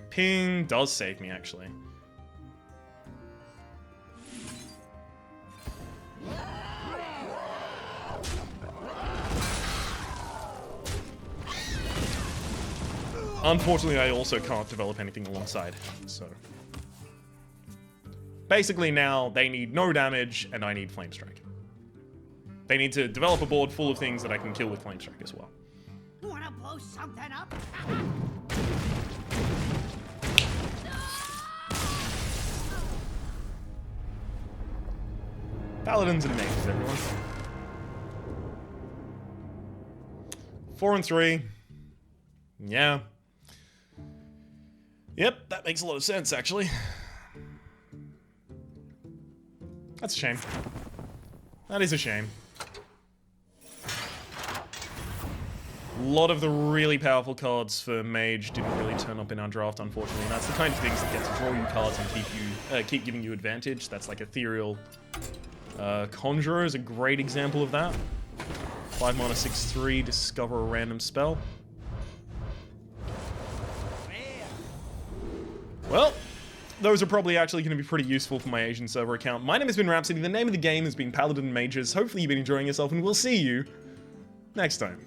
Ping does save me, actually. Unfortunately, I also can't develop anything alongside, so... Basically now, they need no damage, and I need Flame Strike. They need to develop a board full of things that I can kill with Flame Strike as well. Wanna blow something up? Paladins and mages, everyone. 4 and 3. Yeah. Yep, that makes a lot of sense, actually. That's a shame. That is a shame. A lot of the really powerful cards for Mage didn't really turn up in our draft, unfortunately. And that's the kind of things that get to draw you cards and keep giving you advantage. That's like Ethereal. Conjurer is a great example of that. 5 mana, 6/3, discover a random spell. Well, those are probably actually going to be pretty useful for my Asian server account. My name has been Rhapsody, the name of the game has been Paladin and Mages. Hopefully you've been enjoying yourself, and we'll see you next time.